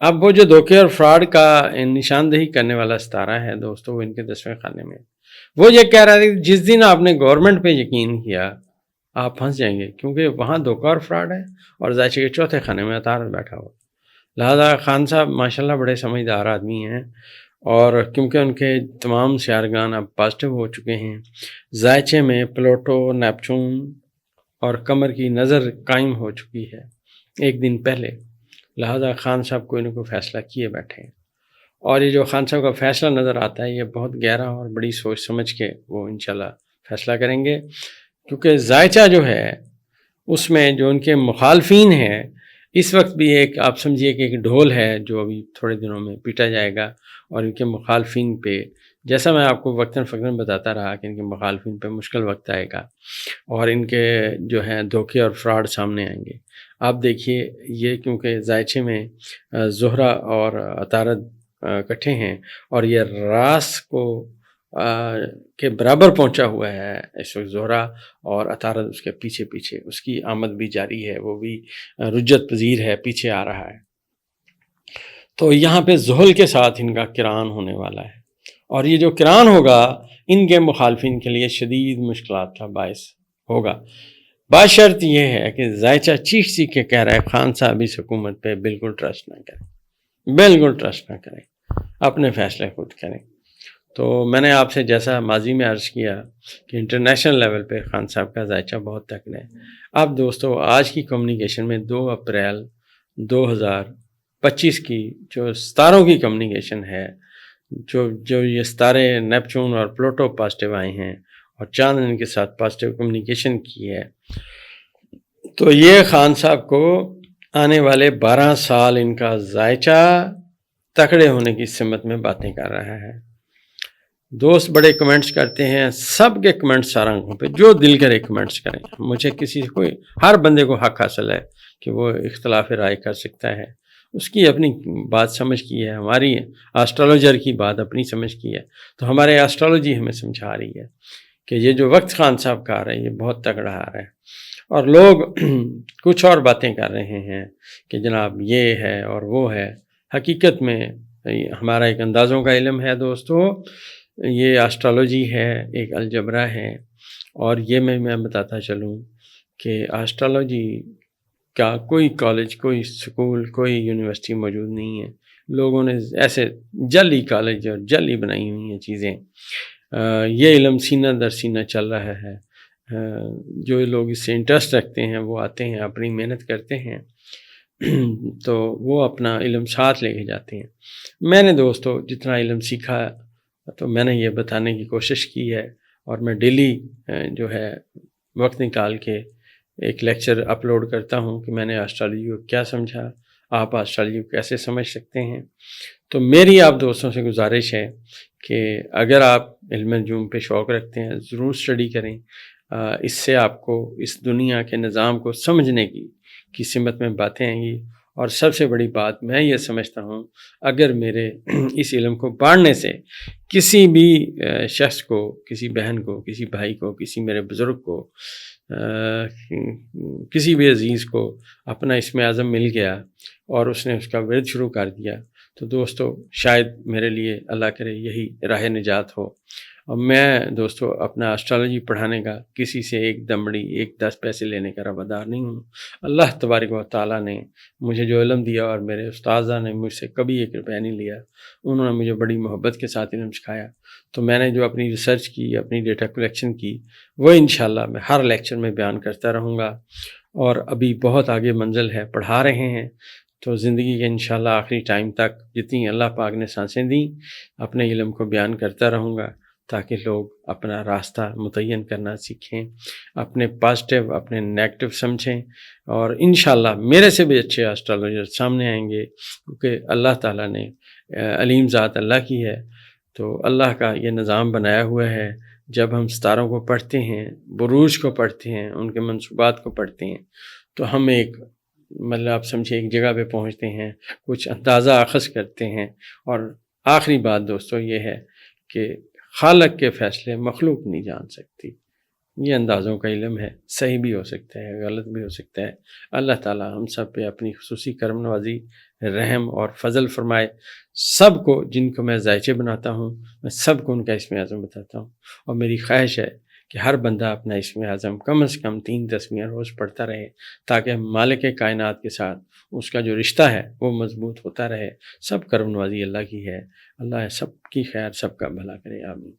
اب وہ جو دھوکے اور فراڈ کا نشاندہی کرنے والا ستارہ ہے دوستو، وہ ان کے 10ویں خانے میں، وہ یہ کہہ رہا ہے کہ جس دن آپ نے گورنمنٹ پہ یقین کیا آپ پھنس جائیں گے، کیونکہ وہاں دھوکہ اور فراڈ ہے، اور ذائچے کے 4تھے خانے میں عطارد بیٹھا ہوا۔ لہذا خان صاحب ماشاءاللہ بڑے سمجھدار آدمی ہیں، اور کیونکہ ان کے تمام سیارگان اب پازیٹیو ہو چکے ہیں، ذائچے میں پلوٹو، نیپچون اور قمر کی نظر قائم ہو چکی ہے ایک دن پہلے، لہذا خان صاحب کوئی نہ کوئی فیصلہ کیے بیٹھے ہیں، اور یہ جو خان صاحب کا فیصلہ نظر آتا ہے یہ بہت گہرا اور بڑی سوچ سمجھ کے وہ انشاءاللہ فیصلہ کریں گے، کیونکہ ذائچہ جو ہے اس میں جو ان کے مخالفین ہیں، اس وقت بھی ایک آپ سمجھیے کہ ایک ڈھول ہے جو ابھی تھوڑے دنوں میں پیٹا جائے گا، اور ان کے مخالفین پہ، جیسا میں آپ کو وقتاً فوقتاً بتاتا رہا کہ ان کے مخالفین پہ مشکل وقت آئے گا، اور ان کے جو ہیں دھوکے اور فراڈ سامنے آئیں گے۔ آپ دیکھیے یہ کیونکہ ذائچے میں زہرہ اور عطارد اکٹھے ہیں، اور یہ راس کو کے برابر پہنچا ہوا ہے اس وقت زہرہ، اور عطارد اس کے پیچھے پیچھے، اس کی آمد بھی جاری ہے، وہ بھی رجت پذیر ہے، پیچھے آ رہا ہے۔ تو یہاں پہ زحل کے ساتھ ان کا کران ہونے والا ہے، اور یہ جو کران ہوگا ان کے مخالفین کے لیے شدید مشکلات کا باعث ہوگا۔ باشرط یہ ہے کہ ذائچہ چیخ چیخ کے کہہ رہا ہے خان صاحب اس حکومت پہ بالکل ٹرسٹ نہ کریں، بالکل ٹرسٹ نہ کریں، اپنے فیصلے خود کریں۔ تو میں نے آپ سے جیسا ماضی میں عرض کیا کہ انٹرنیشنل لیول پہ خان صاحب کا ذائچہ بہت تکڑا ہے۔ اب دوستو آج کی کمیونیکیشن میں 2 اپریل 2025 کی جو ستاروں کی کمیونیکیشن ہے، جو یہ ستارے نیپچون اور پلوٹو پازیٹیو آئے ہیں اور چاند ان کے ساتھ پازیٹیو کمیونیکیشن کی ہے، تو یہ خان صاحب کو آنے والے 12 سال ان کا ذائچہ تکڑے ہونے کی سمت میں باتیں کر رہا ہے۔ دوست بڑے کمنٹس کرتے ہیں، سب کے کمنٹس سارنگوں پہ جو دل کرے کمنٹس کریں، مجھے کسی سے کوئی، ہر بندے کو حق حاصل ہے کہ وہ اختلاف رائے کر سکتا ہے، اس کی اپنی بات سمجھ کی ہے، ہماری آسٹرالوجر کی بات اپنی سمجھ کی ہے، تو ہمارے آسٹرالوجی ہمیں سمجھا رہی ہے کہ یہ جو وقت خان صاحب کا آ رہا ہے یہ بہت تگڑا آ رہا ہے، اور لوگ کچھ اور باتیں کر رہے ہیں کہ جناب یہ ہے اور وہ ہے۔ حقیقت میں ہمارا ایک اندازوں کا علم ہے دوستو، یہ آسٹرالوجی ہے، ایک الجبرا ہے، اور یہ میں بتاتا چلوں کہ آسٹرالوجی کا کوئی کالج، کوئی سکول، کوئی یونیورسٹی موجود نہیں ہے، لوگوں نے ایسے جعلی کالج اور جعلی بنائی ہوئی ہیں چیزیں۔ یہ علم سینہ در سینہ چل رہا ہے، جو لوگ اس سے انٹرسٹ رکھتے ہیں وہ آتے ہیں، اپنی محنت کرتے ہیں، تو وہ اپنا علم ساتھ لے کے جاتے ہیں۔ میں نے دوستو جتنا علم سیکھا تو میں نے یہ بتانے کی کوشش کی ہے، اور میں ڈیلی جو ہے وقت نکال کے ایک لیکچر اپلوڈ کرتا ہوں کہ میں نے آسٹرالوجی کو کیا سمجھا، آپ آسٹرالوجی کو کیسے سمجھ سکتے ہیں۔ تو میری آپ دوستوں سے گزارش ہے کہ اگر آپ علم نجوم پہ شوق رکھتے ہیں ضرور اسٹڈی کریں، اس سے آپ کو اس دنیا کے نظام کو سمجھنے کی سمت میں باتیں آئیں گی، اور سب سے بڑی بات میں یہ سمجھتا ہوں اگر میرے اس علم کو بانٹنے سے کسی بھی شخص کو، کسی بہن کو، کسی بھائی کو، کسی میرے بزرگ کو، کسی بھی عزیز کو اپنا اسم اعظم مل گیا اور اس نے اس کا ورد شروع کر دیا، تو دوستو شاید میرے لیے اللہ کرے یہی راہ نجات ہو۔ اور میں دوستو اپنا آسٹرالوجی پڑھانے کا کسی سے ایک دمڑی، ایک 10 پیسے لینے کا روادار نہیں ہوں۔ اللہ تبارک و تعالیٰ نے مجھے جو علم دیا، اور میرے استاذہ نے مجھ سے کبھی 1 روپیہ نہیں لیا، انہوں نے مجھے بڑی محبت کے ساتھ علم سکھایا، تو میں نے جو اپنی ریسرچ کی، اپنی ڈیٹا کلیکشن کی، وہ انشاءاللہ میں ہر لیکچر میں بیان کرتا رہوں گا، اور ابھی بہت آگے منزل ہے، پڑھا رہے ہیں، تو زندگی کے انشاءاللہ آخری ٹائم تک جتنی اللہ پاک نے سانسیں دیں اپنے علم کو بیان کرتا رہوں گا، تاکہ لوگ اپنا راستہ متعین کرنا سیکھیں، اپنے پازیٹیو اپنے نیگیٹو سمجھیں، اور انشاءاللہ میرے سے بھی اچھے آسٹرالوجر سامنے آئیں گے، کیونکہ اللہ تعالیٰ نے علیم ذات اللہ کی ہے، تو اللہ کا یہ نظام بنایا ہوا ہے، جب ہم ستاروں کو پڑھتے ہیں، بروج کو پڑھتے ہیں، ان کے منصوبات کو پڑھتے ہیں، تو ہم ایک مطلب آپ سمجھے ایک جگہ پہ پہنچتے ہیں، کچھ اندازہ اخذ کرتے ہیں، اور آخری بات دوستو یہ ہے کہ خالق کے فیصلے مخلوق نہیں جان سکتی، یہ اندازوں کا علم ہے، صحیح بھی ہو سکتا ہے، غلط بھی ہو سکتا ہے۔ اللہ تعالی ہم سب پہ اپنی خصوصی کرم نوازی رحم اور فضل فرمائے۔ سب کو جن کو میں ذائچے بناتا ہوں میں سب کو ان کا اسم اعظم بتاتا ہوں، اور میری خواہش ہے کہ ہر بندہ اپنا اسم اعظم کم از کم 3 تسمیہ روز پڑھتا رہے، تاکہ مالک کائنات کے ساتھ اس کا جو رشتہ ہے وہ مضبوط ہوتا رہے۔ سب کرم نوازی اللہ کی ہے، اللہ سب کی خیر سب کا بھلا کرے، آمین۔